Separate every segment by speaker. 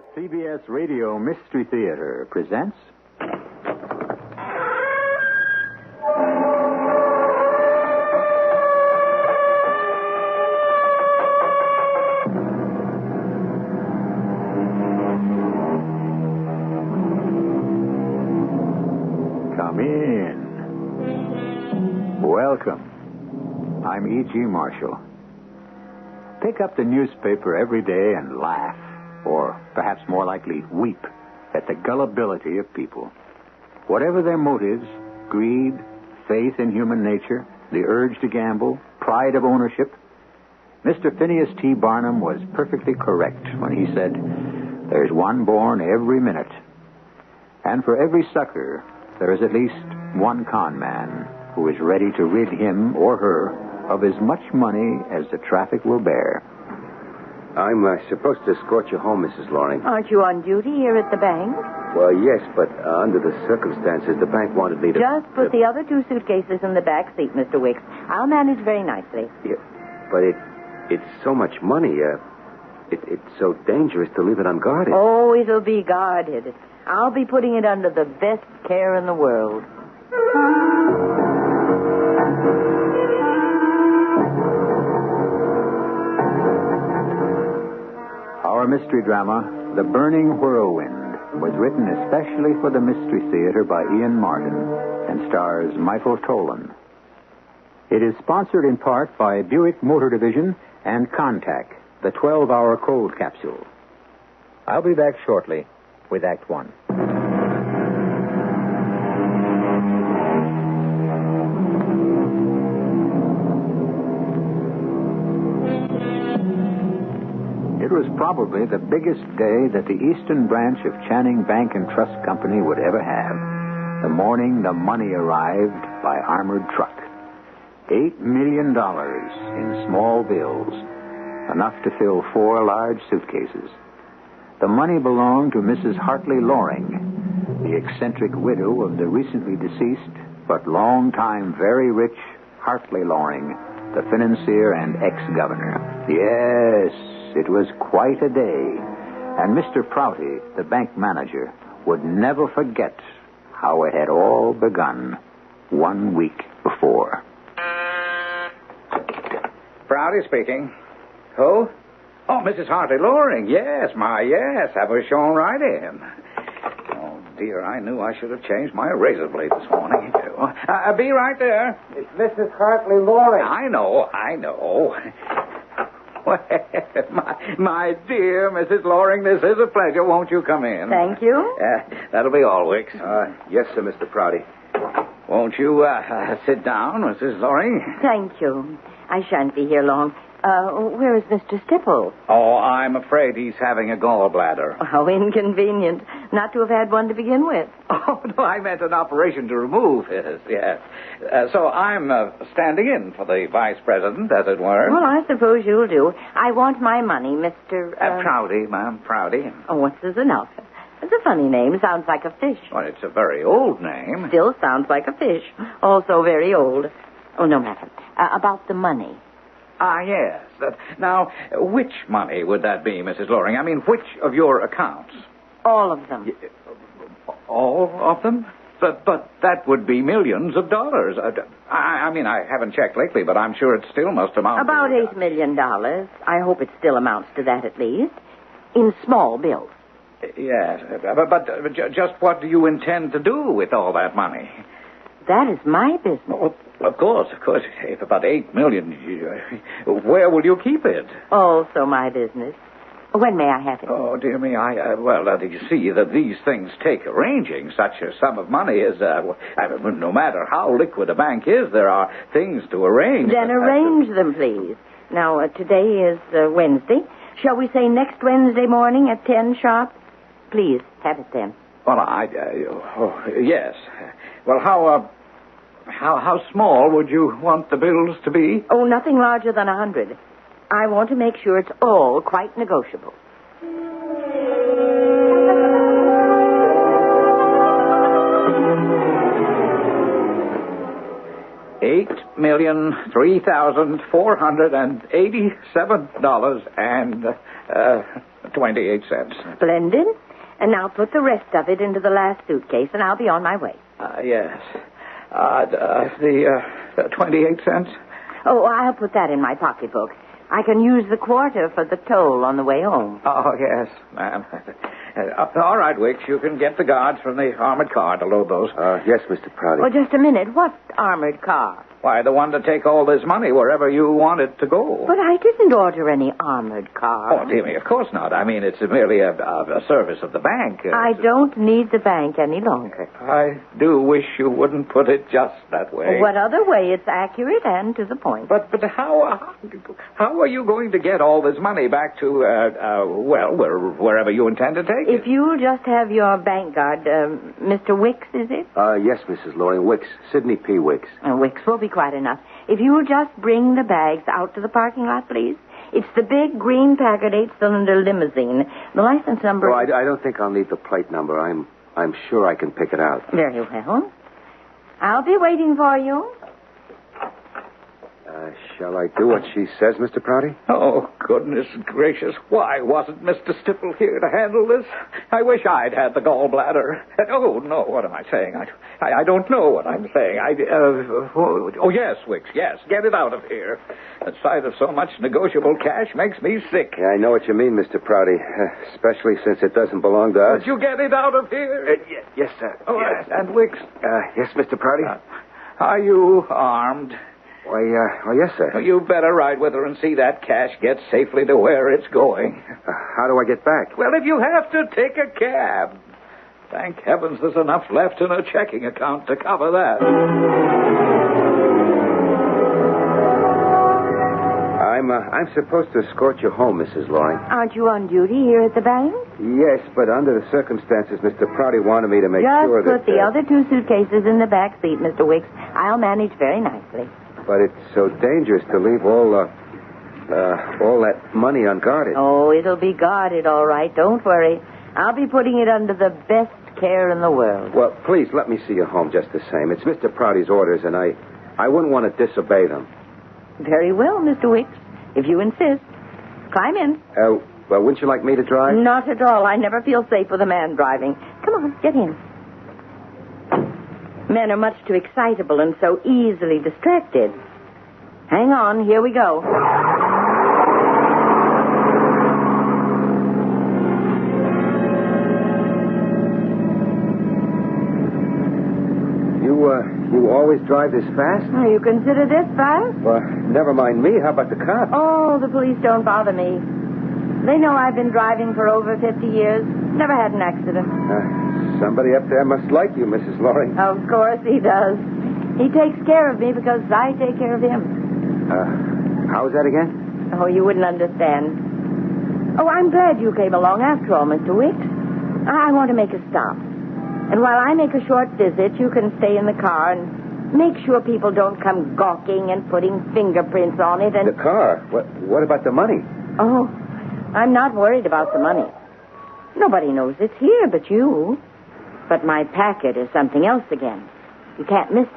Speaker 1: The CBS Radio Mystery Theater presents... Come in. Welcome. I'm E.G. Marshall. Pick up the newspaper every day and laugh. Or perhaps more likely, weep at the gullibility of people. Whatever their motives, greed, faith in human nature, the urge to gamble, pride of ownership, Mr. Phineas T. Barnum was perfectly correct when he said, "There's one born every minute. And for every sucker, there is at least one con man who is ready to rid him or her of as much money as the traffic will bear."
Speaker 2: I'm supposed to escort you home, Mrs. Loring.
Speaker 3: Aren't you on duty here at the bank?
Speaker 2: Well, yes, but under the circumstances, the bank wanted me to...
Speaker 3: Just put the other two suitcases in the back seat, Mr. Wicks. I'll manage very nicely.
Speaker 2: Yeah, but it's so much money. It's so dangerous to leave it unguarded.
Speaker 3: Oh, it'll be guarded. I'll be putting it under the best care in the world.
Speaker 1: Our mystery drama, The Burning Whirlwind, was written especially for the Mystery Theater by Ian Martin and stars Michael Tolan. It is sponsored in part by Buick Motor Division and Contact, the 12-hour cold capsule. I'll be back shortly with Act One. It was probably the biggest day that the Eastern Branch of Channing Bank and Trust Company would ever have. The morning the money arrived by armored truck. $8 million in small bills, enough to fill 4 large suitcases. The money belonged to Mrs. Hartley Loring, the eccentric widow of the recently deceased but long-time very rich Hartley Loring, the financier and ex-governor. Yes, it was quite a day, and Mr. Prouty, the bank manager, would never forget how it had all begun 1 week before.
Speaker 4: Prouty speaking. Who? Oh, Mrs. Hartley Loring. Yes. Have her shown right in. Oh, dear, I knew I should have changed my razor blade this morning. Be right there.
Speaker 2: It's Mrs. Hartley Loring.
Speaker 4: I know. Well, my dear Mrs. Loring, this is a pleasure. Won't you come in?
Speaker 3: Thank you.
Speaker 4: That'll be all, Wicks.
Speaker 2: Yes, sir, Mr. Prouty.
Speaker 4: Won't you sit down, Mrs. Loring?
Speaker 3: Thank you. I shan't be here long. Where is Mr. Stipple?
Speaker 4: Oh, I'm afraid he's having a gallbladder.
Speaker 3: How inconvenient. Not to have had one to begin with.
Speaker 4: Oh, no, I meant an operation to remove his, yes. So I'm standing in for the vice president, as it were.
Speaker 3: Well, I suppose you'll do. I want my money, Mr.
Speaker 4: Prouty, ma'am, Prouty.
Speaker 3: Oh, once is enough. It's a funny name. Sounds like a fish.
Speaker 4: Well, it's a very old name.
Speaker 3: Still sounds like a fish. Also very old. Oh, no matter. About the money.
Speaker 4: Ah, yes. Now, which money would that be, Mrs. Loring? I mean, which of your accounts?
Speaker 3: All of them.
Speaker 4: All of them? But that would be millions of dollars. I mean, I haven't checked lately, but I'm sure it still must amount
Speaker 3: about
Speaker 4: to...
Speaker 3: $8 million. I hope it still amounts to that at least. In small bills.
Speaker 4: Yes, but just what do you intend to do with all that money?
Speaker 3: That is my business.
Speaker 4: Oh, of course. If about $8 million, where will you keep it?
Speaker 3: Also my business. When may I have it?
Speaker 4: Oh, dear me, you see that these things take arranging. Such a sum of money is, no matter how liquid a bank is, there are things to arrange.
Speaker 3: Then arrange them, please. Now, today is Wednesday. Shall we say next Wednesday morning at 10 sharp? Please, have it then.
Speaker 4: Well, yes. Well, how small would you want the bills to be?
Speaker 3: Oh, nothing larger than 100. I want to make sure it's all quite negotiable. $8,003,487
Speaker 4: 28 cents.
Speaker 3: Splendid. And now put the rest of it into the last suitcase, and I'll be on my way.
Speaker 4: Yes. The 28 cents?
Speaker 3: Oh, I'll put that in my pocketbook. I can use the quarter for the toll on the way home.
Speaker 4: Oh, yes, ma'am. All right, Wicks, you can get the guards from the armored car to load those.
Speaker 2: Yes, Mr. Prouty.
Speaker 3: Oh, just a minute. What armored car?
Speaker 4: Why, the one to take all this money wherever you want it to go.
Speaker 3: But I didn't order any armored car.
Speaker 4: Oh, dear me, of course not. I mean, it's merely a service of the bank.
Speaker 3: I don't need the bank any longer.
Speaker 4: I do wish you wouldn't put it just that way.
Speaker 3: What other way? It's accurate and to the point.
Speaker 4: But how are you going to get all this money back to, wherever you intend to take it?
Speaker 3: If you'll just have your bank guard, Mr. Wicks, is it?
Speaker 2: Yes, Mrs. Loring. Wicks. Sidney P. Wicks.
Speaker 3: Wicks will be quite enough. If you'll just bring the bags out to the parking lot, please. It's the big green Packard 8-cylinder limousine. The license number...
Speaker 2: Oh, I don't think I'll need the plate number. I'm sure I can pick it out.
Speaker 3: Very well. I'll be waiting for you.
Speaker 2: Shall I do what she says, Mr. Prouty?
Speaker 4: Oh, goodness gracious. Why wasn't Mr. Stipple here to handle this? I wish I'd had the gallbladder. Oh, no, what am I saying? I don't know what I'm saying. Yes, Wicks, yes. Get it out of here. The sight of so much negotiable cash makes me sick.
Speaker 2: Yeah, I know what you mean, Mr. Prouty, especially since it doesn't belong to us.
Speaker 4: Would you get it out of here?
Speaker 2: Yes, sir.
Speaker 4: Oh,
Speaker 2: yes.
Speaker 4: And Wicks?
Speaker 2: Yes, Mr. Prouty?
Speaker 4: Are you armed?
Speaker 2: Why, yes, sir.
Speaker 4: You better ride with her and see that cash get safely to where it's going.
Speaker 2: How do I get back?
Speaker 4: Well, if you have to, take a cab. Thank heavens there's enough left in a checking account to cover that.
Speaker 2: I'm supposed to escort you home, Mrs. Loring.
Speaker 3: Aren't you on duty here at the bank?
Speaker 2: Yes, but under the circumstances, Mr. Prouty wanted me to make sure that...
Speaker 3: Just put the other two suitcases in the back seat, Mr. Wicks. I'll manage very nicely.
Speaker 2: But it's so dangerous to leave all that money unguarded.
Speaker 3: Oh, it'll be guarded, all right. Don't worry. I'll be putting it under the best care in the world.
Speaker 2: Well, please, let me see you home just the same. It's Mr. Prouty's orders, and I wouldn't want to disobey them.
Speaker 3: Very well, Mr. Wicks, if you insist. Climb in.
Speaker 2: Well, wouldn't you like me to drive?
Speaker 3: Not at all. I never feel safe with a man driving. Come on, get in. Men are much too excitable and so easily distracted. Hang on, here we go.
Speaker 2: You always drive this fast?
Speaker 3: You consider this fast?
Speaker 2: Well, never mind me. How about the cops?
Speaker 3: Oh, the police don't bother me. They know I've been driving for over 50 years. Never had an accident.
Speaker 2: Somebody up there must like you, Mrs. Loring.
Speaker 3: Of course he does. He takes care of me because I take care of him.
Speaker 2: How was that again?
Speaker 3: Oh, you wouldn't understand. Oh, I'm glad you came along after all, Mr. Wicks. I want to make a stop. And while I make a short visit, you can stay in the car and make sure people don't come gawking and putting fingerprints on it and...
Speaker 2: The car? What about the money?
Speaker 3: Oh, I'm not worried about the money. Nobody knows it's here but you. But my packet is something else again. You can't miss it.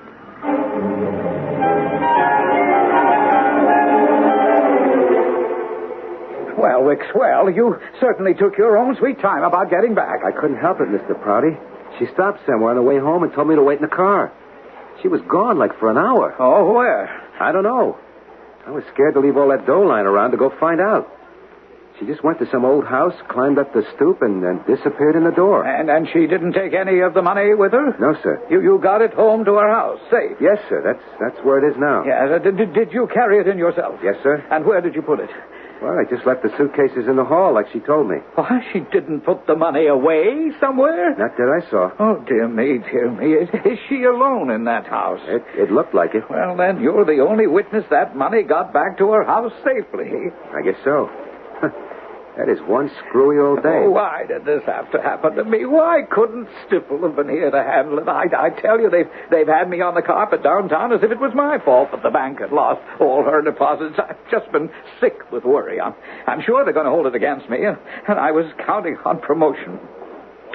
Speaker 4: Well, Wicks, you certainly took your own sweet time about getting back.
Speaker 2: I couldn't help it, Mr. Prouty. She stopped somewhere on the way home and told me to wait in the car. She was gone like for an hour.
Speaker 4: Oh, where?
Speaker 2: I don't know. I was scared to leave all that dough lying around to go find out. She just went to some old house, climbed up the stoop, and disappeared in the door.
Speaker 4: And she didn't take any of the money with her?
Speaker 2: No, sir.
Speaker 4: You got it home to her house, safe?
Speaker 2: Yes, sir. That's where it is now.
Speaker 4: Yeah. Did you carry it in yourself?
Speaker 2: Yes, sir.
Speaker 4: And where did you put it?
Speaker 2: Well, I just left the suitcases in the hall like she told me.
Speaker 4: Why, she didn't put the money away somewhere?
Speaker 2: Not that I saw.
Speaker 4: Oh, dear me, dear me. Is she alone in that house?
Speaker 2: It looked like it.
Speaker 4: Well, then, you're the only witness that money got back to her house safely.
Speaker 2: I guess so. That is one screwy old day.
Speaker 4: Oh, why did this have to happen to me? Why couldn't Stipple have been here to handle it? I tell you, they've had me on the carpet downtown as if it was my fault that the bank had lost all her deposits. I've just been sick with worry. I'm sure they're going to hold it against me, and I was counting on promotion.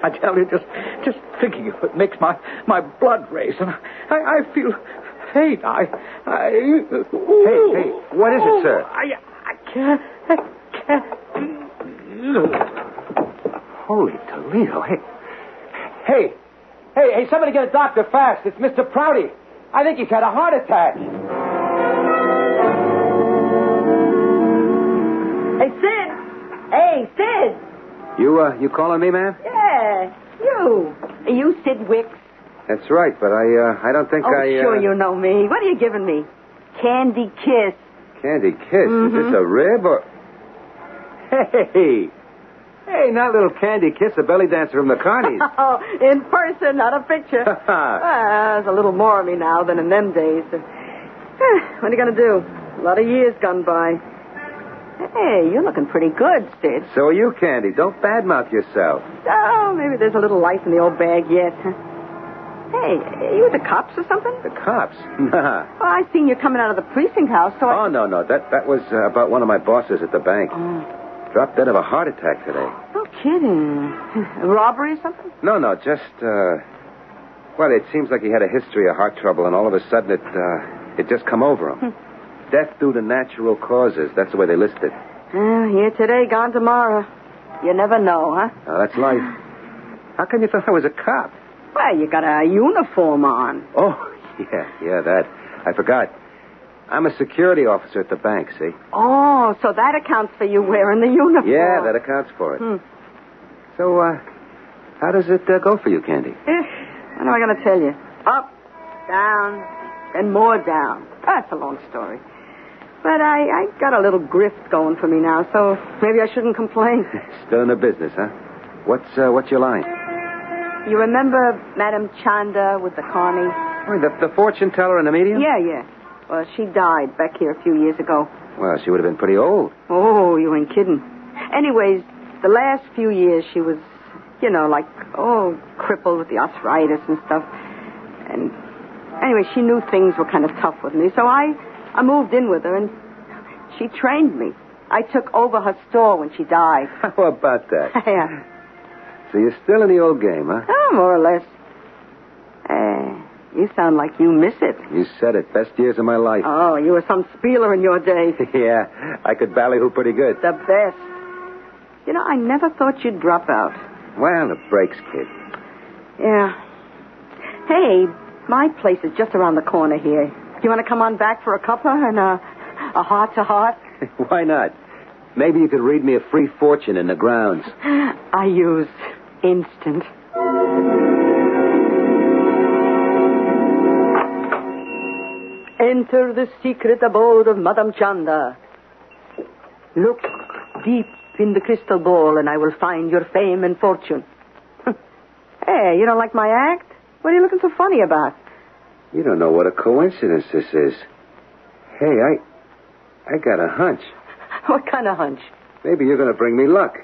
Speaker 4: I tell you, just thinking of it makes my blood race, and I feel faint.
Speaker 2: Hey, what is it, sir?
Speaker 4: I can't.
Speaker 2: Holy Toledo. Hey, somebody get a doctor fast. It's Mr. Prouty. I think he's had a heart attack.
Speaker 3: Hey, Sid. Hey, Sid.
Speaker 2: You calling me, ma'am?
Speaker 3: Yeah, you. Are you Sid Wicks?
Speaker 2: That's right, but I don't think
Speaker 3: Sure you know me. What are you giving me? Candy Kiss.
Speaker 2: Candy Kiss? Is this a rib or... Hey, not little Candy Kiss, a belly dancer from the Carnies.
Speaker 3: Oh, in person, not a picture. There's a little more of me now than in them days. What are you going to do? A lot of years gone by. Hey, you're looking pretty good, Sid.
Speaker 2: So are you, Candy. Don't badmouth yourself.
Speaker 3: Oh, maybe there's a little life in the old bag yet. Hey, are you with the cops or something?
Speaker 2: The cops? Nah.
Speaker 3: Well, I seen you coming out of the precinct house, so
Speaker 2: Oh, no. That was about one of my bosses at the bank.
Speaker 3: Oh.
Speaker 2: Dropped dead of a heart attack today.
Speaker 3: No kidding. A robbery or something?
Speaker 2: No, just, well, it seems like he had a history of heart trouble, and all of a sudden it just come over him. Death due to natural causes. That's the way they list it.
Speaker 3: Here today, gone tomorrow. You never know, huh?
Speaker 2: Oh, that's life. How come you thought I was a cop?
Speaker 3: Well, you got a uniform on.
Speaker 2: Oh, yeah, that. I forgot. I'm a security officer at the bank, see?
Speaker 3: Oh, so that accounts for you wearing the uniform.
Speaker 2: Yeah, that accounts for it. So, how does it go for you, Candy?
Speaker 3: What am I going to tell you? Up, down, and more down. That's a long story. But I got a little grift going for me now, so maybe I shouldn't complain.
Speaker 2: Still in the business, huh? What's your line?
Speaker 3: You remember Madame Chanda with the Carney?
Speaker 2: Oh, the fortune teller and the medium?
Speaker 3: Yeah. Well, she died back here a few years ago.
Speaker 2: Well, she would have been pretty old.
Speaker 3: Oh, you ain't kidding. Anyways, the last few years she was, crippled with the arthritis and stuff. And anyway, she knew things were kind of tough with me, so I moved in with her, and she trained me. I took over her store when she died.
Speaker 2: How about that?
Speaker 3: Yeah.
Speaker 2: So you're still in the old game, huh?
Speaker 3: Oh, more or less. You sound like you miss it.
Speaker 2: You said it. Best years of my life.
Speaker 3: Oh, you were some spieler in your day.
Speaker 2: Yeah, I could ballyhoo pretty good.
Speaker 3: The best. I never thought you'd drop out.
Speaker 2: Well, it breaks, kid.
Speaker 3: Yeah. Hey, my place is just around the corner here. You want to come on back for a cuppa and a heart-to-heart?
Speaker 2: Why not? Maybe you could read me a free fortune in the grounds.
Speaker 3: I use instant. Enter the secret abode of Madame Chanda. Look deep in the crystal ball, and I will find your fame and fortune. Hey, you don't like my act? What are you looking so funny about?
Speaker 2: You don't know what a coincidence this is. Hey, I got a hunch.
Speaker 3: What kind of hunch?
Speaker 2: Maybe you're going to bring me luck.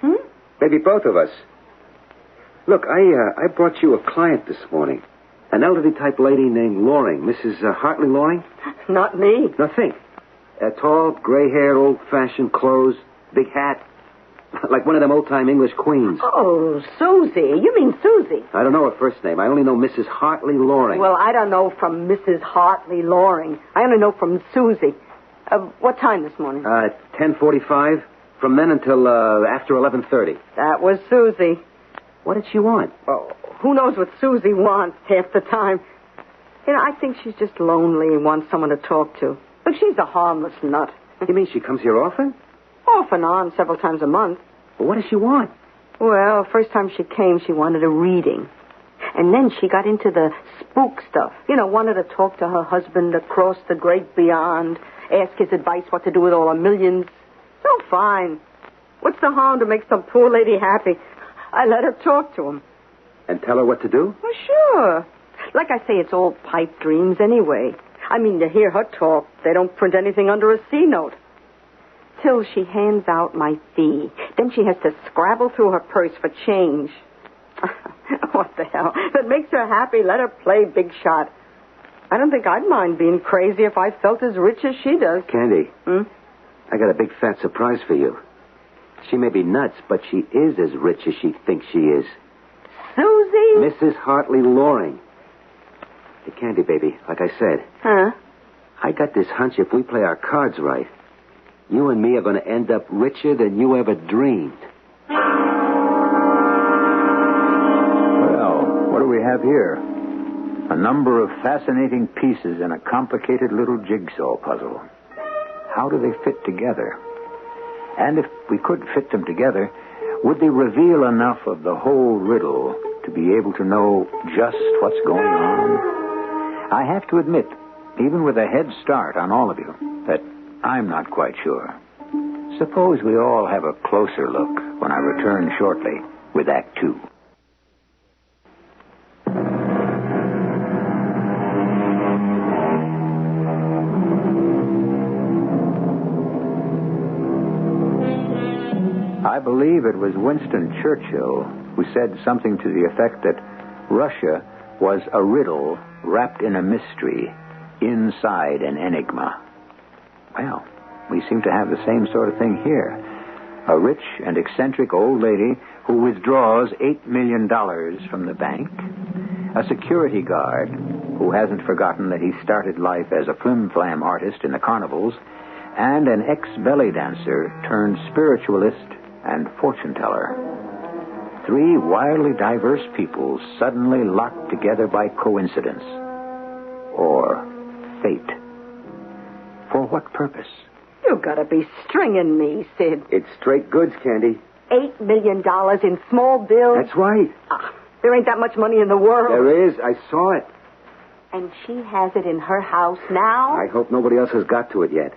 Speaker 2: Maybe both of us. Look, I brought you a client this morning. An elderly-type lady named Loring. Mrs. Hartley Loring?
Speaker 3: Not me.
Speaker 2: Now, think. Tall, gray-haired, old-fashioned clothes, big hat. Like one of them old-time English queens.
Speaker 3: Oh, Susie. You mean Susie?
Speaker 2: I don't know her first name. I only know Mrs. Hartley Loring.
Speaker 3: Well, I don't know from Mrs. Hartley Loring. I only know from Susie. What time this morning?
Speaker 2: 10:45. From then until after 11:30.
Speaker 3: That was Susie.
Speaker 2: What did she want?
Speaker 3: Oh, who knows what Susie wants half the time. I think she's just lonely and wants someone to talk to. But she's a harmless nut.
Speaker 2: You mean she comes here often?
Speaker 3: Off and on, several times a month.
Speaker 2: Well, what does she want?
Speaker 3: Well, first time she came, she wanted a reading. And then she got into the spook stuff. Wanted to talk to her husband across the great beyond, ask his advice what to do with all her millions. So fine. What's the harm to make some poor lady happy? I let her talk to him.
Speaker 2: And tell her what to do?
Speaker 3: Well, sure. Like I say, it's all pipe dreams anyway. I mean, to hear her talk, they don't print anything under a C note. Till she hands out my fee. Then she has to scrabble through her purse for change. What the hell? If it makes her happy, let her play big shot. I don't think I'd mind being crazy if I felt as rich as she does.
Speaker 2: Candy. I got a big fat surprise for you. She may be nuts, but she is as rich as she thinks she is.
Speaker 3: Susie?
Speaker 2: Mrs. Hartley Loring. Hey, Candy, baby, like I said.
Speaker 3: Huh?
Speaker 2: I got this hunch if we play our cards right, you and me are going to end up richer than you ever dreamed.
Speaker 1: have here. A number of fascinating pieces in a complicated little jigsaw puzzle. How do they fit together? And if we could fit them together, would they reveal enough of the whole riddle to be able to know just what's going on? I have to admit, even with a head start on all of you, that I'm not quite sure. Suppose we all have a closer look when I return shortly with Act Two. I believe it was Winston Churchill who said something to the effect that Russia was a riddle wrapped in a mystery inside an enigma. Well, we seem to have the same sort of thing here. A rich and eccentric old lady who withdraws $8 million from the bank, a security guard who hasn't forgotten that he started life as a flim-flam artist in the carnivals, and an ex-belly dancer turned spiritualist and fortune-teller. Three wildly diverse people suddenly locked together by coincidence. Or fate. For what purpose?
Speaker 5: You gotta be stringing me, Sid.
Speaker 2: It's straight goods, Candy.
Speaker 5: $8 million in small bills.
Speaker 2: That's right.
Speaker 5: There ain't that much money in the world.
Speaker 2: There is. I saw it.
Speaker 5: And she has it in her house now?
Speaker 2: I hope nobody else has got to it yet.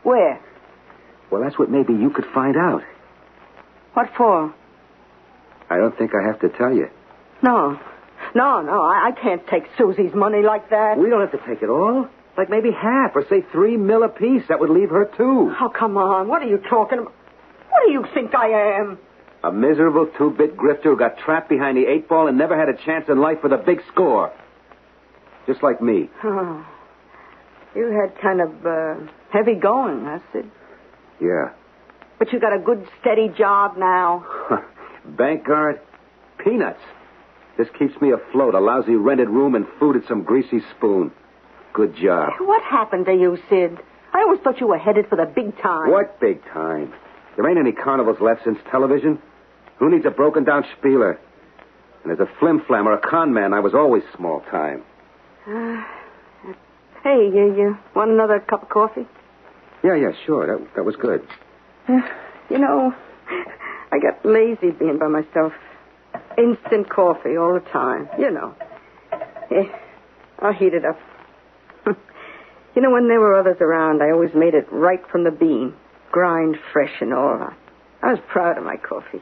Speaker 5: Where?
Speaker 2: Well, that's what maybe you could find out.
Speaker 5: What for?
Speaker 2: I don't think I have to tell you.
Speaker 5: No, I can't take Susie's money like that.
Speaker 2: We don't have to take it all. Like maybe half, or say $3 million apiece. That would leave her $2.
Speaker 5: Oh, come on. What are you talking about? What do you think I am?
Speaker 2: A miserable two-bit grifter who got trapped behind the 8-ball and never had a chance in life for the big score. Just like me.
Speaker 5: Oh, you had kind of heavy going, huh, Sid?
Speaker 2: Yeah.
Speaker 5: But you got a good, steady job now.
Speaker 2: Bank guard? Peanuts. This keeps me afloat. A lousy rented room and food at some greasy spoon. Good job.
Speaker 5: What happened to you, Sid? I always thought you were headed for the big time.
Speaker 2: What big time? There ain't any carnivals left since television. Who needs a broken-down spieler? And as a flim-flam or a con man, I was always small time.
Speaker 5: Hey, you want another cup of coffee?
Speaker 2: Yeah, sure. That was good.
Speaker 5: You know, I got lazy being by myself. Instant coffee all the time, you know. I'll heat it up. You know, when there were others around, I always made it right from the bean. Grind fresh and all. I was proud of my coffee.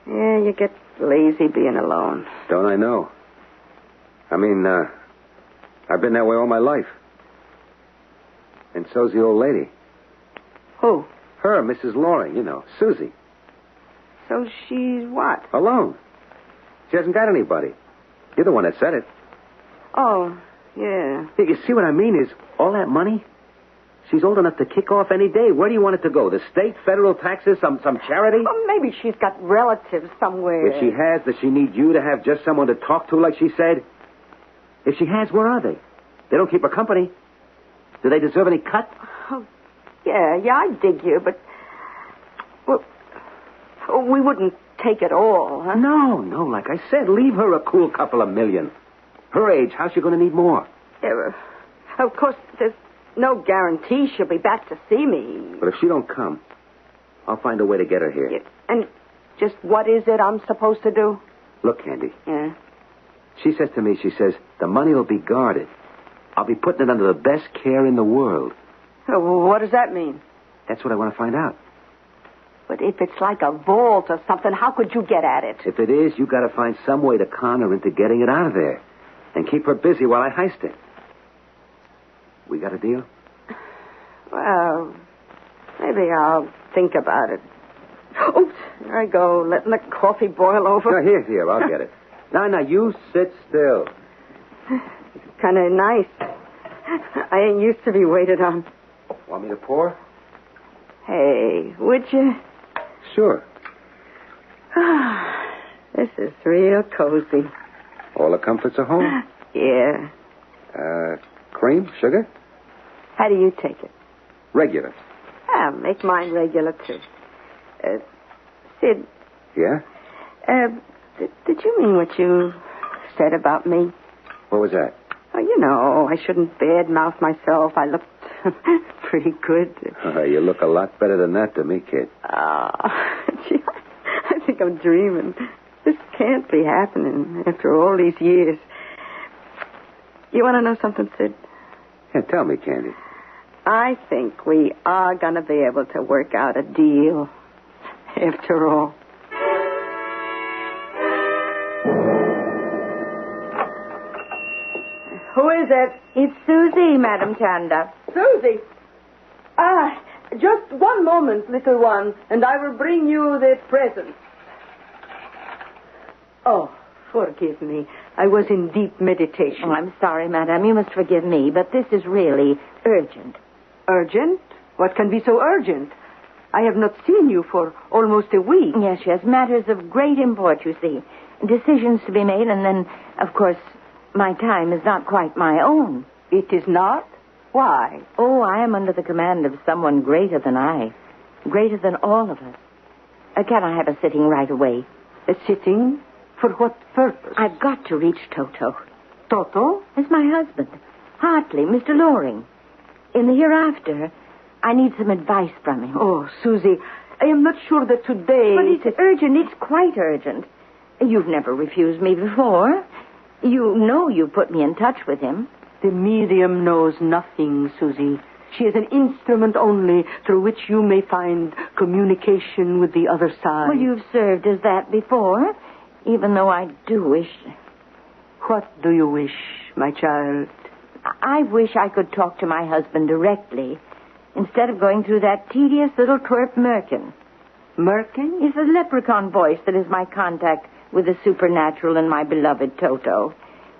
Speaker 5: Yeah, you get lazy being alone.
Speaker 2: Don't I know? I mean, I've been that way all my life. And so's the old lady.
Speaker 5: Who?
Speaker 2: Her, Mrs. Loring, you know, Susie.
Speaker 5: So she's what?
Speaker 2: Alone. She hasn't got anybody. You're the one that said it.
Speaker 5: Oh, yeah.
Speaker 2: You see what I mean is, all that money, she's old enough to kick off any day. Where do you want it to go? The state, federal taxes, some charity?
Speaker 5: Well, maybe she's got relatives somewhere.
Speaker 2: If she has, does she need you to have just someone to talk to, like she said? If she has, where are they? They don't keep her company. Do they deserve any cut?
Speaker 5: Oh, yeah, I dig you, but... Well, we wouldn't take it all, huh?
Speaker 2: No, like I said, leave her a cool couple of million. Her age, how's she going to need more?
Speaker 5: Yeah, of course, there's no guarantee she'll be back to see me.
Speaker 2: But if she don't come, I'll find a way to get her here.
Speaker 5: Yeah, and just what is it I'm supposed to do?
Speaker 2: Look, Candy.
Speaker 5: Yeah?
Speaker 2: She says to me, the money will be guarded. I'll be putting it under the best care in the world.
Speaker 5: Oh, what does that mean?
Speaker 2: That's what I want to find out.
Speaker 5: But if it's like a vault or something, how could you get at it?
Speaker 2: If it is, you got to find some way to con her into getting it out of there. And keep her busy while I heist it. We got a deal?
Speaker 5: Well, maybe I'll think about it. Oops, there I go, letting the coffee boil over.
Speaker 2: No, here, I'll get it. Now, you sit still.
Speaker 5: Kind of nice. I ain't used to be waited on.
Speaker 2: Want me to pour?
Speaker 5: Hey, would you?
Speaker 2: Sure.
Speaker 5: This is real cozy.
Speaker 2: All the comforts of home?
Speaker 5: Yeah.
Speaker 2: Cream? Sugar?
Speaker 5: How do you take it?
Speaker 2: Regular.
Speaker 5: Make mine regular, too. Sid.
Speaker 2: Yeah?
Speaker 5: Did you mean what you said about me.
Speaker 2: What was that?
Speaker 5: Oh, you know, I shouldn't badmouth myself. I looked pretty good.
Speaker 2: You look a lot better than that to me, kid.
Speaker 5: Gee, I think I'm dreaming. This can't be happening after all these years. You want to know something, Sid?
Speaker 2: Yeah, tell me, Candy.
Speaker 5: I think we are going to be able to work out a deal after all. Who is it?
Speaker 3: It's Susie, Madam Chanda.
Speaker 5: Susie. Just one moment, little one, and I will bring you the present. Oh, forgive me. I was in deep meditation.
Speaker 3: Oh, I'm sorry, Madam. You must forgive me, but this is really urgent.
Speaker 5: Urgent? What can be so urgent? I have not seen you for almost a week.
Speaker 3: Yes, matters of great import, you see. Decisions to be made, and then, of course, my time is not quite my own.
Speaker 5: It is not? Why?
Speaker 3: Oh, I am under the command of someone greater than I. Greater than all of us. Can I have a sitting right away?
Speaker 5: A sitting? For what purpose?
Speaker 3: I've got to reach Toto.
Speaker 5: Toto?
Speaker 3: It's my husband. Hartley, Mr. Loring. In the hereafter, I need some advice from him.
Speaker 5: Oh, Susie, I am not sure that today...
Speaker 3: But it's urgent. It's quite urgent. You've never refused me before. You know you put me in touch with him.
Speaker 5: The medium knows nothing, Susie. She is an instrument only through which you may find communication with the other side.
Speaker 3: Well, you've served as that before, even though I do wish...
Speaker 5: What do you wish, my child?
Speaker 3: I wish I could talk to my husband directly, instead of going through that tedious little twerp Merkin.
Speaker 5: Merkin?
Speaker 3: It's the leprechaun voice that is my contact with the supernatural and my beloved Toto.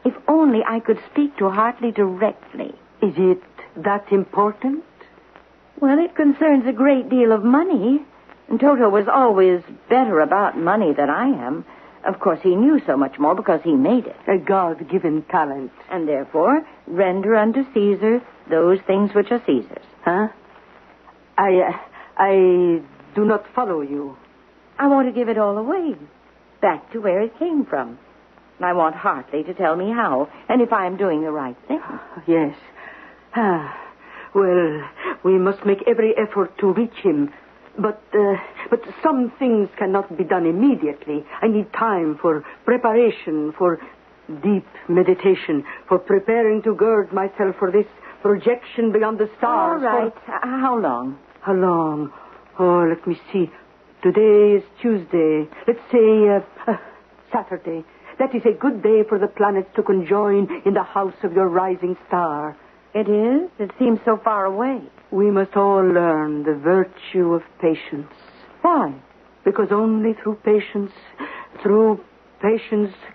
Speaker 3: If only I could speak to Hartley directly.
Speaker 5: Is it that important?
Speaker 3: Well, it concerns a great deal of money. And Toto was always better about money than I am. Of course, he knew so much more because he made it.
Speaker 5: A God-given talent.
Speaker 3: And therefore, render unto Caesar those things which are Caesar's.
Speaker 5: Huh? I do not follow you.
Speaker 3: I want to give it all away. Back to where it came from. And I want Hartley to tell me how, and if I am doing the right thing.
Speaker 5: Yes. Well, we must make every effort to reach him. But some things cannot be done immediately. I need time for preparation, for deep meditation, for preparing to gird myself for this projection beyond the stars.
Speaker 3: All right. How long?
Speaker 5: How long? Oh, let me see. Today is Tuesday. Let's say Saturday. That is a good day for the planets to conjoin in the house of your rising star.
Speaker 3: It is? It seems so far away.
Speaker 5: We must all learn the virtue of patience.
Speaker 3: Why?
Speaker 5: Because only through patience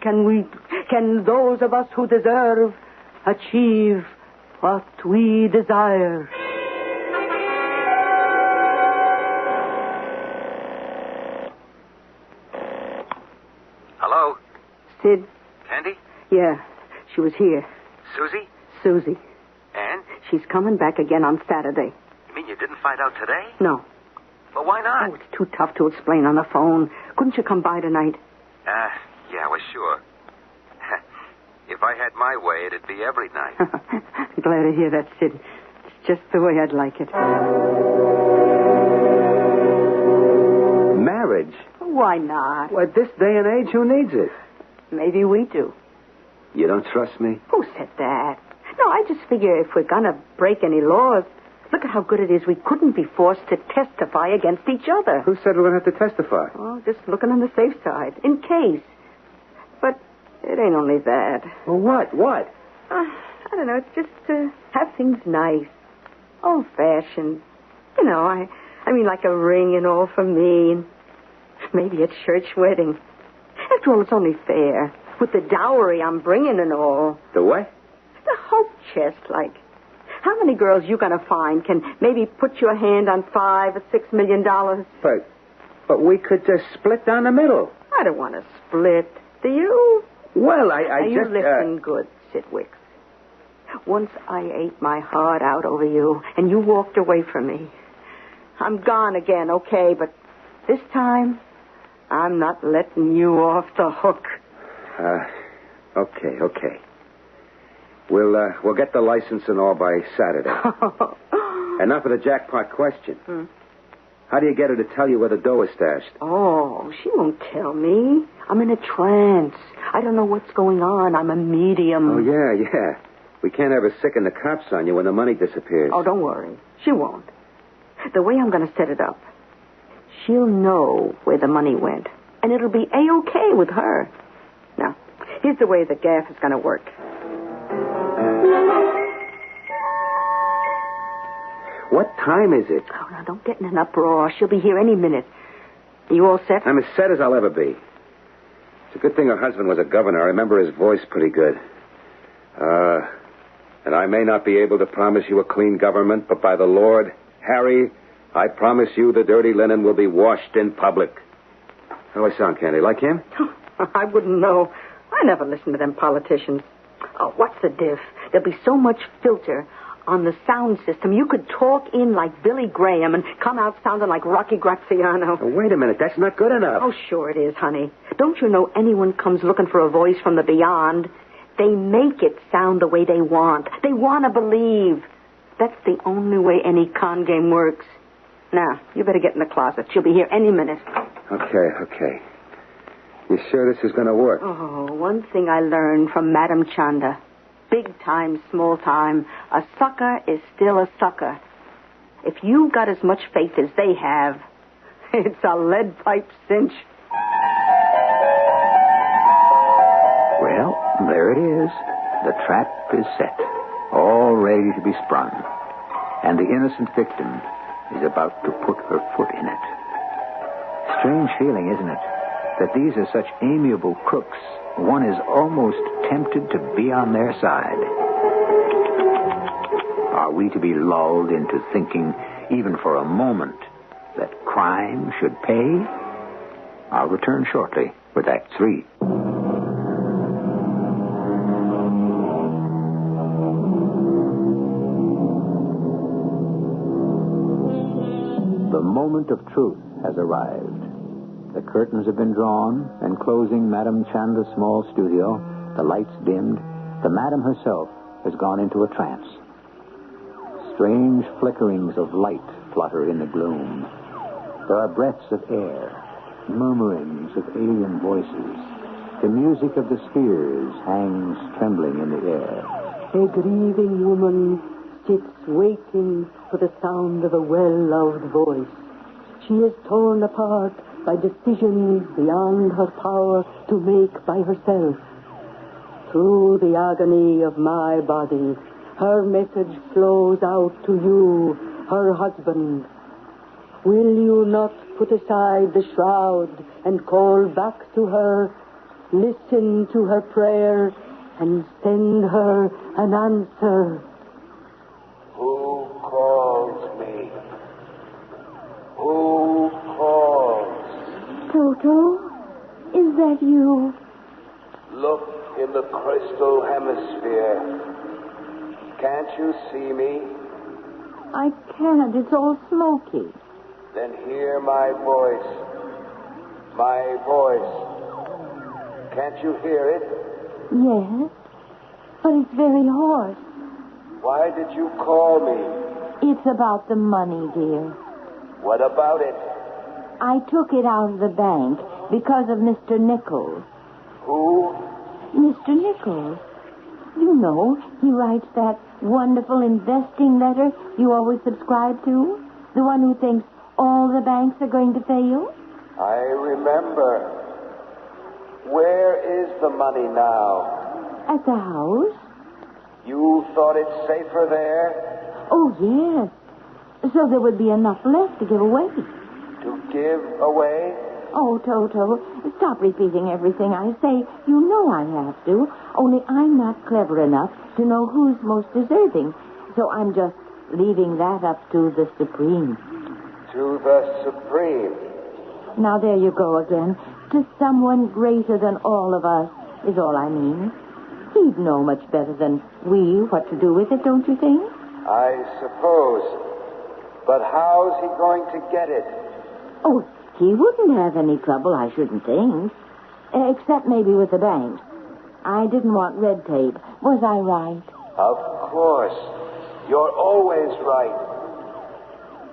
Speaker 5: can those of us who deserve achieve what we desire.
Speaker 2: Hello?
Speaker 5: Sid?
Speaker 2: Candy?
Speaker 5: Yeah, she was here.
Speaker 2: Susie?
Speaker 5: Susie.
Speaker 2: And?
Speaker 5: She's coming back again on Saturday.
Speaker 2: You mean you didn't find out today?
Speaker 5: No.
Speaker 2: Well, why not?
Speaker 5: Oh, it's too tough to explain on the phone. Couldn't you come by tonight?
Speaker 2: Yeah, well, sure. If I had my way, it'd be every night.
Speaker 5: Glad to hear that, Sid. It's just the way I'd like it.
Speaker 2: Marriage?
Speaker 5: Why not?
Speaker 2: Well, at this day and age, who needs it?
Speaker 5: Maybe we do.
Speaker 2: You don't trust me?
Speaker 5: Who said that? No, I just figure if we're going to break any laws, look at how good it is we couldn't be forced to testify against each other.
Speaker 2: Who said we're going to have to testify?
Speaker 5: Oh, just looking on the safe side, in case. But it ain't only that.
Speaker 2: Well, what? What?
Speaker 5: I don't know. It's just to have things nice. Old-fashioned. You know, I mean like a ring and all for me. And maybe a church wedding. After all, it's only fair. With the dowry I'm bringing and all.
Speaker 2: The what?
Speaker 5: The hope chest, like. How many girls you gonna find can maybe put your hand on $5 or $6 million?
Speaker 2: But we could just split down the middle.
Speaker 5: I don't want to split. Do you?
Speaker 2: Well,
Speaker 5: now, you listen good, Sidwicks. Once I ate my heart out over you, and you walked away from me. I'm gone again, okay, but this time, I'm not letting you off the hook.
Speaker 2: Okay. We'll get the license and all by Saturday. Enough of the jackpot question. How do you get her to tell you where the dough is stashed?
Speaker 5: Oh, she won't tell me. I'm in a trance. I don't know what's going on. I'm a medium.
Speaker 2: Oh, yeah. We can't have her sicken the cops on you when the money disappears.
Speaker 5: Oh, don't worry. She won't. The way I'm going to set it up, she'll know where the money went, and it'll be A-OK with her. Now, here's the way the gaff is going to work.
Speaker 2: What time is it?
Speaker 5: Oh, now, don't get in an uproar. She'll be here any minute. You all set?
Speaker 2: I'm as set as I'll ever be. It's a good thing her husband was a governor. I remember his voice pretty good. And I may not be able to promise you a clean government, but by the Lord, Harry, I promise you the dirty linen will be washed in public. How do I sound, Candy? Like him?
Speaker 5: I wouldn't know. I never listen to them politicians. Oh, what's the diff? There'll be so much filter on the sound system. You could talk in like Billy Graham and come out sounding like Rocky Graziano.
Speaker 2: Oh, wait a minute. That's not good enough.
Speaker 5: Oh, sure it is, honey. Don't you know anyone comes looking for a voice from the beyond? They make it sound the way they want. They want to believe. That's the only way any con game works. Now, you better get in the closet. She'll be here any minute.
Speaker 2: Okay. You sure this is going to work?
Speaker 5: Oh, one thing I learned from Madame Chanda. Big time, small time. A sucker is still a sucker. If you've got as much faith as they have, it's a lead pipe cinch.
Speaker 1: Well, there it is. The trap is set, all ready to be sprung. And the innocent victim is about to put her foot in it. Strange feeling, isn't it? That these are such amiable crooks, one is almost tempted to be on their side. Are we to be lulled into thinking, even for a moment, that crime should pay? I'll return shortly with Act 3. The moment of truth has arrived. The curtains have been drawn, and closing Madame Chanda's small studio, the lights dimmed, the Madame herself has gone into a trance. Strange flickerings of light flutter in the gloom. There are breaths of air, murmurings of alien voices. The music of the spheres hangs trembling in the air.
Speaker 6: A grieving woman sits waiting for the sound of a well-loved voice. She is torn apart by decisions beyond her power to make by herself. Through the agony of my body, her message flows out to you, her husband. Will you not put aside the shroud and call back to her, listen to her prayer, and send her an answer?
Speaker 7: Who calls me? Who calls?
Speaker 3: Toto, is that you?
Speaker 7: Look in the crystal hemisphere. Can't you see me?
Speaker 3: I can't. It's all smoky.
Speaker 7: Then hear my voice. My voice. Can't you hear it?
Speaker 3: Yes, but it's very hoarse.
Speaker 7: Why did you call me?
Speaker 3: It's about the money, dear.
Speaker 7: What about it?
Speaker 3: I took it out of the bank because of Mr. Nichols.
Speaker 7: Who?
Speaker 3: Mr. Nichols. You know, he writes that wonderful investing letter you always subscribe to. The one who thinks all the banks are going to fail.
Speaker 7: I remember. Where is the money now?
Speaker 3: At the house.
Speaker 7: You thought it safer there?
Speaker 3: Oh, yes. So there would be enough left to give away.
Speaker 7: To give away?
Speaker 3: Oh, Toto, stop repeating everything I say. You know I have to. Only I'm not clever enough to know who's most deserving. So I'm just leaving that up to the Supreme.
Speaker 7: To the Supreme.
Speaker 3: Now, there you go again. To someone greater than all of us is all I mean. He'd know much better than we what to do with it, don't you think?
Speaker 7: I suppose. But how's he going to get it?
Speaker 3: Oh, he wouldn't have any trouble, I shouldn't think. Except maybe with the bank. I didn't want red tape. Was I right?
Speaker 7: Of course. You're always right.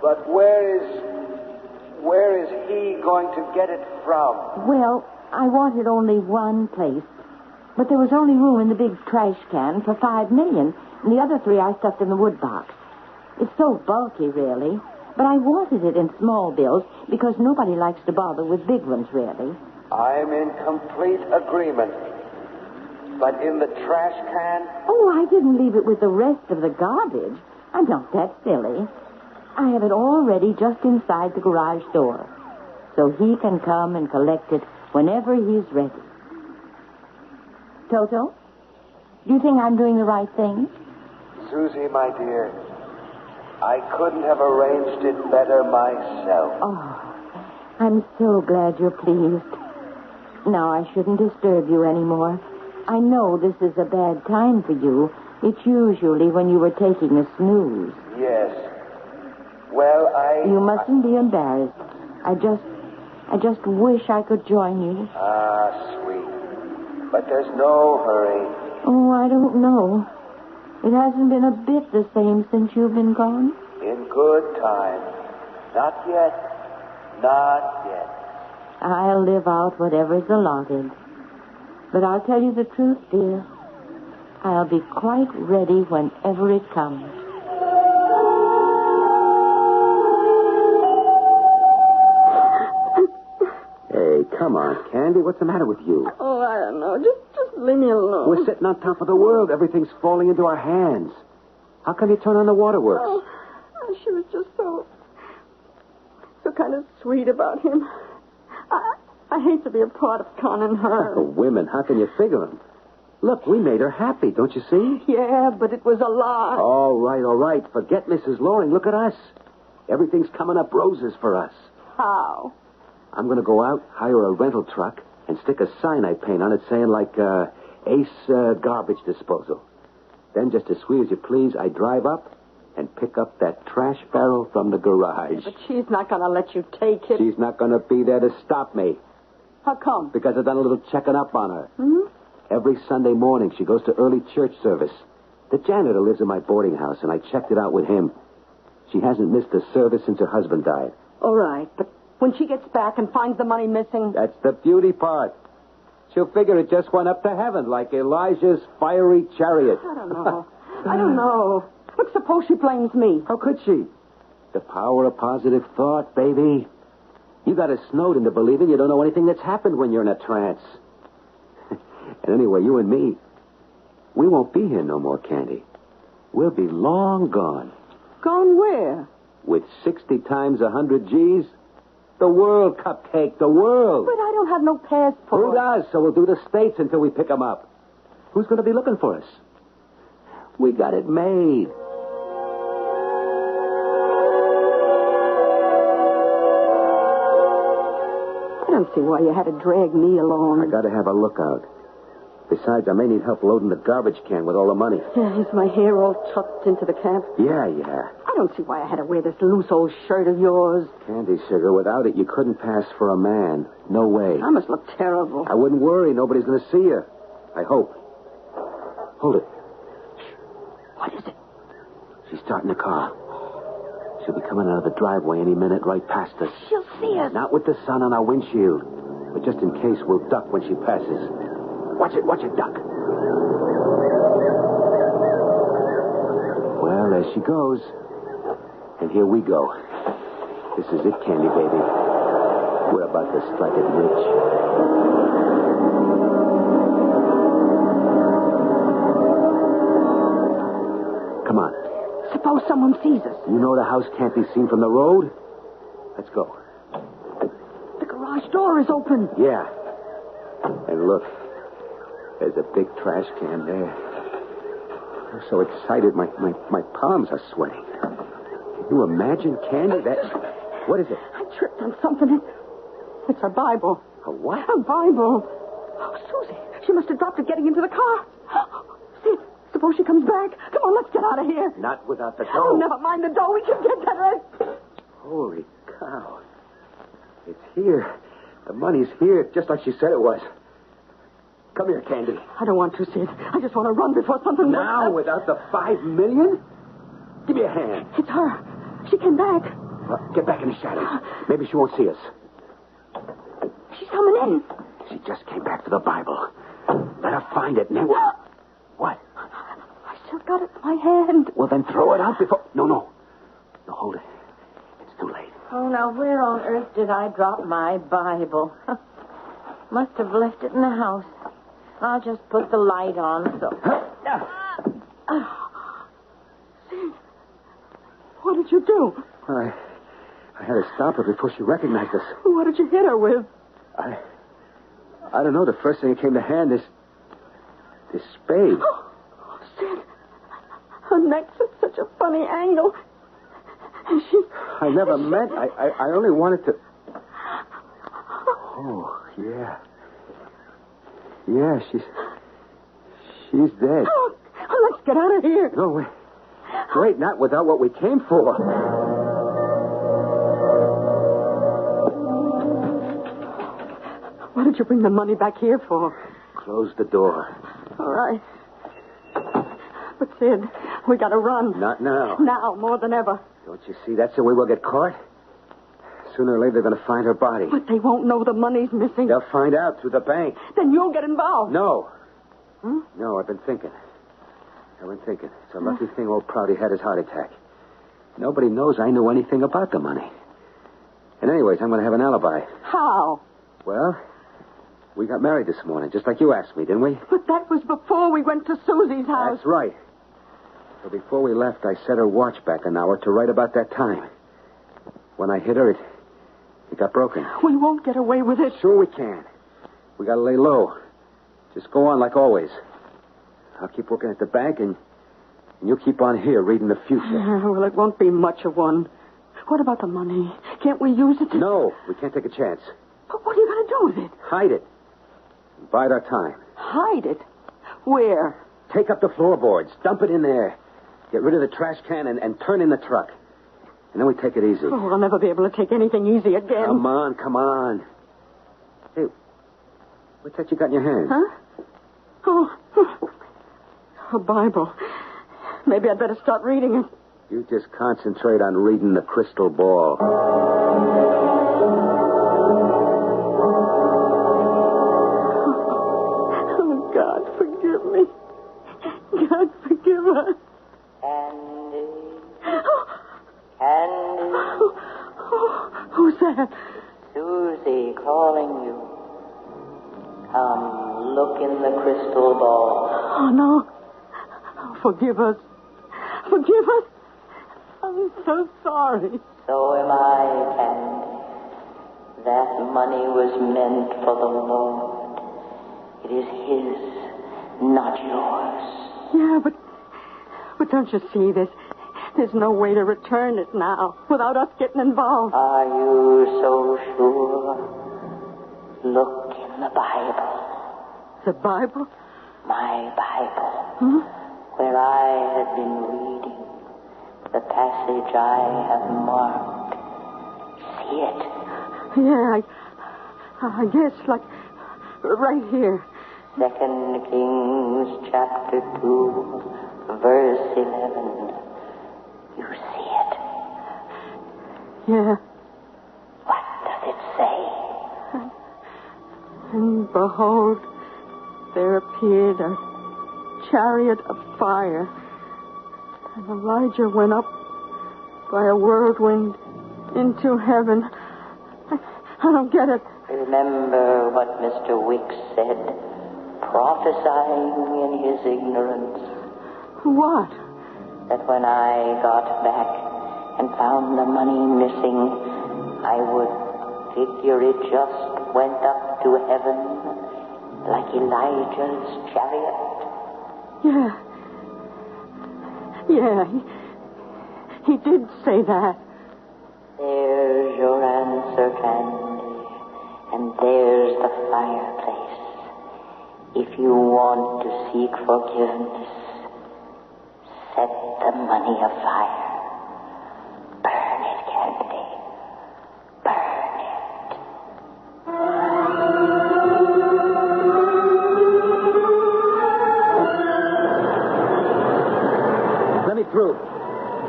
Speaker 7: But where is he going to get it from?
Speaker 3: Well, I wanted only one place. But there was only room in the big trash can for $5 million, and the other 3 I stuffed in the wood box. It's so bulky, really. But I wanted it in small bills because nobody likes to bother with big ones, really.
Speaker 7: I'm in complete agreement. But in the trash can?
Speaker 3: Oh, I didn't leave it with the rest of the garbage. I'm not that silly. I have it all ready just inside the garage door. So he can come and collect it whenever he's ready. Toto, do you think I'm doing the right thing?
Speaker 7: Susie, my dear, I couldn't have arranged it better myself.
Speaker 3: Oh, I'm so glad you're pleased. Now I shouldn't disturb you anymore. I know this is a bad time for you. It's usually when you were taking a snooze.
Speaker 7: Yes. Well,
Speaker 3: You mustn't be embarrassed. I just wish I could join you.
Speaker 7: Ah, sweet. But there's no hurry.
Speaker 3: Oh, I don't know. It hasn't been a bit the same since you've been gone.
Speaker 7: In good time. Not yet. Not yet.
Speaker 3: I'll live out whatever's allotted. But I'll tell you the truth, dear. I'll be quite ready whenever it comes.
Speaker 2: Hey, come on, Candy. What's the matter with you?
Speaker 5: Oh, I don't know. Just leave me alone.
Speaker 2: We're sitting on top of the world. Everything's falling into our hands. How come you turn on the waterworks?
Speaker 5: Oh, she was just so kind of sweet about him. I hate to be a part of conning her.
Speaker 2: Oh, women, how can you figure them? Look, we made her happy, don't you see?
Speaker 5: Yeah, but it was a lie.
Speaker 2: All right. Forget Mrs. Loring. Look at us. Everything's coming up roses for us.
Speaker 5: How?
Speaker 2: I'm going to go out, hire a rental truck, and stick a sign I paint on it saying, Ace Garbage Disposal. Then, just as sweet as you please, I drive up and pick up that trash barrel from the garage.
Speaker 5: But she's not going to let you take it.
Speaker 2: She's not going to be there to stop me.
Speaker 5: How come?
Speaker 2: Because I've done a little checking up on her.
Speaker 5: Hmm?
Speaker 2: Every Sunday morning, she goes to early church service. The janitor lives in my boarding house, and I checked it out with him. She hasn't missed a service since her husband died.
Speaker 5: All right, but when she gets back and finds the money missing...
Speaker 2: That's the beauty part. She'll figure it just went up to heaven like Elijah's fiery chariot.
Speaker 5: I don't know. Look, suppose she blames me.
Speaker 2: How could she? The power of positive thought, baby. You got us snowed into believing you don't know anything that's happened when you're in a trance. And anyway, you and me, we won't be here no more, Candy. We'll be long gone.
Speaker 5: Gone where?
Speaker 2: With 60 times 100 G's, the world, Cupcake, the world.
Speaker 5: But I don't have no passport.
Speaker 2: Who does? So we'll do the States until we pick them up. Who's going to be looking for us? We got it made.
Speaker 5: I don't see why you had to drag me along.
Speaker 2: I got to have a lookout. Besides, I may need help loading the garbage can with all the money.
Speaker 5: Yeah, is my hair all tucked into the cap?
Speaker 2: Yeah.
Speaker 5: I don't see why I had to wear this loose old shirt of yours.
Speaker 2: Candy, sugar, without it, you couldn't pass for a man. No way.
Speaker 5: I must look terrible.
Speaker 2: I wouldn't worry. Nobody's going to see you. I hope. Hold it.
Speaker 5: What is it?
Speaker 2: She's starting the car. She'll be coming out of the driveway any minute right past us.
Speaker 5: She'll see us.
Speaker 2: Not with the sun on our windshield. But just in case, we'll duck when she passes. Watch it, duck. Well, there she goes. And here we go. This is it, Candy, baby. We're about to strike it rich. Come on.
Speaker 5: Suppose someone sees us.
Speaker 2: You know the house can't be seen from the road? Let's go.
Speaker 5: The garage door is open.
Speaker 2: Yeah. And look, there's a big trash can there. I'm so excited, my palms are sweating. Can you imagine, Candy, that... What is it?
Speaker 5: I tripped on something. It's a Bible.
Speaker 2: A what?
Speaker 5: A Bible. Oh, Susie, she must have dropped it getting into the car. Sid, suppose she comes back. Come on, let's get out of here.
Speaker 2: Not without the
Speaker 5: Oh,
Speaker 2: dough.
Speaker 5: never mind the dough. We can get that.
Speaker 2: Holy cow. It's here. The money's here, just like she said it was. Come here, Candy.
Speaker 6: I don't want to, Sid. I just want to run before something...
Speaker 2: Now, without the $5 million? Give me a hand.
Speaker 6: It's her. She came back.
Speaker 2: Well, get back in the shadows. Maybe she won't see us.
Speaker 6: She's coming in.
Speaker 2: She just came back for the Bible. Let her find it, and then we'll... What?
Speaker 6: I still got it in my hand.
Speaker 2: Well, then throw it out before... No, hold it. It's too late.
Speaker 3: Oh, now, where on earth did I drop my Bible? Must have left it in the house. I'll just put the light on, so...
Speaker 6: Sid, what did you do?
Speaker 2: I had to stop her before she recognized us.
Speaker 6: What did you hit her with?
Speaker 2: I don't know. The first thing that came to hand is this spade.
Speaker 6: Oh, Sid, her neck's at such a funny angle. And
Speaker 2: I never meant... I only wanted to... Oh, yeah. Yeah, she's dead.
Speaker 6: Oh, let's get out of here.
Speaker 2: No, wait, not without what we came for.
Speaker 6: What did you bring the money back here for?
Speaker 2: Close the door.
Speaker 6: All right. But, Sid, we got to run.
Speaker 2: Not now.
Speaker 6: Now, more than ever.
Speaker 2: Don't you see? That's the way we'll get caught. Sooner or later, they're going to find her body.
Speaker 6: But they won't know the money's missing.
Speaker 2: They'll find out through the bank.
Speaker 6: Then you'll get involved.
Speaker 2: No.
Speaker 6: Hmm?
Speaker 2: No, I've been thinking. It's a lucky thing old Prouty had his heart attack. Nobody knows I knew anything about the money. And anyways, I'm going to have an alibi.
Speaker 6: How?
Speaker 2: Well, we got married this morning, just like you asked me, didn't we?
Speaker 6: But that was before we went to Susie's house.
Speaker 2: That's right. So before we left, I set her watch back an hour to right about that time. When I hit her, it got broken.
Speaker 6: We won't get away with it.
Speaker 2: Sure we can. We got to lay low. Just go on like always. I'll keep working at the bank, and you keep on here reading the future.
Speaker 6: Well, it won't be much of one. What about the money? Can't we use it?
Speaker 2: No, we can't take a chance.
Speaker 6: But what are you going to do with it?
Speaker 2: Hide it. Bide our time.
Speaker 6: Hide it? Where?
Speaker 2: Take up the floorboards. Dump it in there. Get rid of the trash can and turn in the truck. And then we take it easy.
Speaker 6: Oh, I'll never be able to take anything easy again.
Speaker 2: Come on. Hey, what's that you got in your hand?
Speaker 6: Huh? Oh, a Bible. Maybe I'd better start reading it.
Speaker 2: You just concentrate on reading the crystal ball.
Speaker 6: Oh, God, forgive me. God, forgive us.
Speaker 3: Candy.
Speaker 6: Who's that?
Speaker 3: Susie calling you. Come, look in the crystal ball.
Speaker 6: Oh, no. Oh, forgive us. Forgive us. I'm so sorry.
Speaker 3: So am I, Candy. That money was meant for the Lord. It is His, not yours.
Speaker 6: Yeah, but don't you see this? There's no way to return it now without us getting involved.
Speaker 3: Are you so sure? Look in the Bible.
Speaker 6: The Bible?
Speaker 3: My Bible.
Speaker 6: Hmm?
Speaker 3: Where I had been reading. The passage I have marked. See it?
Speaker 6: Yeah, I guess, like, right here.
Speaker 3: 2 Kings chapter 2, verse 11. You see it?
Speaker 6: Yeah.
Speaker 3: What does it say?
Speaker 6: And behold, there appeared a chariot of fire, and Elijah went up by a whirlwind into heaven. I don't get it.
Speaker 3: Remember what Mr. Wicks said, prophesying in his ignorance.
Speaker 6: What?
Speaker 3: That when I got back and found the money missing, I would figure it just went up to heaven like Elijah's chariot.
Speaker 6: Yeah, he did say that.
Speaker 3: There's your answer, Candy, and there's the fireplace. If you want to seek forgiveness, set the money afire. Burn it, Candy. Burn it.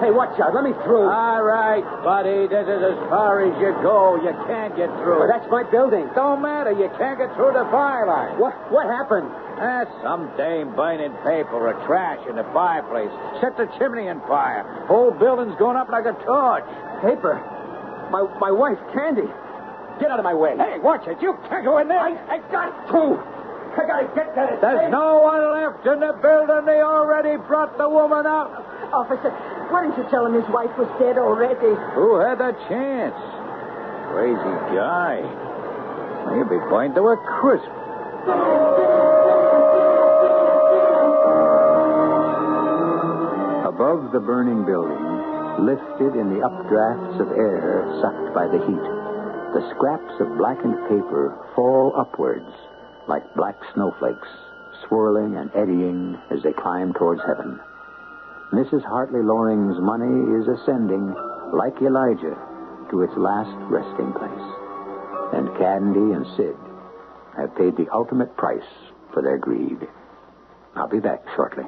Speaker 2: Hey, watch out. Let me through.
Speaker 4: All right, buddy. This is as far as you go. You can't get through.
Speaker 2: Well, that's my building.
Speaker 4: Don't matter. You can't get through the fire line.
Speaker 2: What happened?
Speaker 4: Some dame burning paper or trash in the fireplace. Set the chimney on fire. Whole building's going up like a torch.
Speaker 2: Paper. My wife, Candy. Get out of my way.
Speaker 4: Hey, watch it. You can't go in there.
Speaker 2: I got to. I got to get to this.
Speaker 4: There's no one left in the building. They already brought the woman out.
Speaker 6: Officer, why didn't you tell him his wife was dead already?
Speaker 4: Who had the chance? Crazy guy. He'll be going to a crisp.
Speaker 1: Above the burning building, lifted in the updrafts of air sucked by the heat, the scraps of blackened paper fall upwards like black snowflakes, swirling and eddying as they climb towards heaven. Mrs. Hartley Loring's money is ascending, like Elijah, to its last resting place. And Candy and Sid have paid the ultimate price for their greed. I'll be back shortly.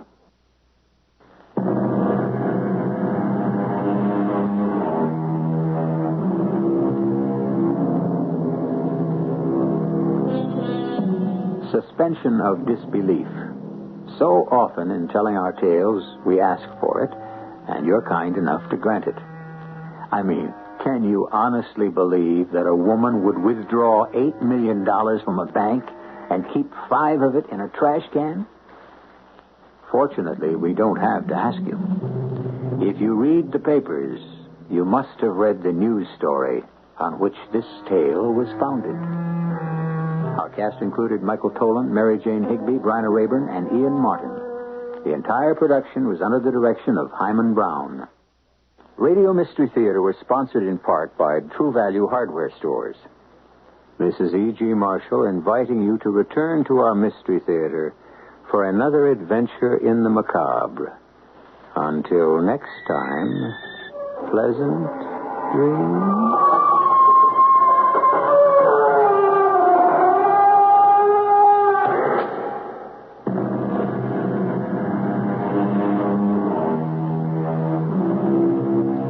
Speaker 1: Suspension of disbelief. So often in telling our tales, we ask for it, and you're kind enough to grant it. I mean, can you honestly believe that a woman would withdraw $8 million from a bank and keep 5 of it in a trash can? Fortunately, we don't have to ask you. If you read the papers, you must have read the news story on which this tale was founded. Our cast included Michael Tolan, Mary Jane Higby, Bryna Raeburn, and Ian Martin. The entire production was under the direction of Hyman Brown. Radio Mystery Theater was sponsored in part by True Value Hardware Stores. This is E.G. Marshall inviting you to return to our Mystery Theater for another adventure in the macabre. Until next time, pleasant dreams.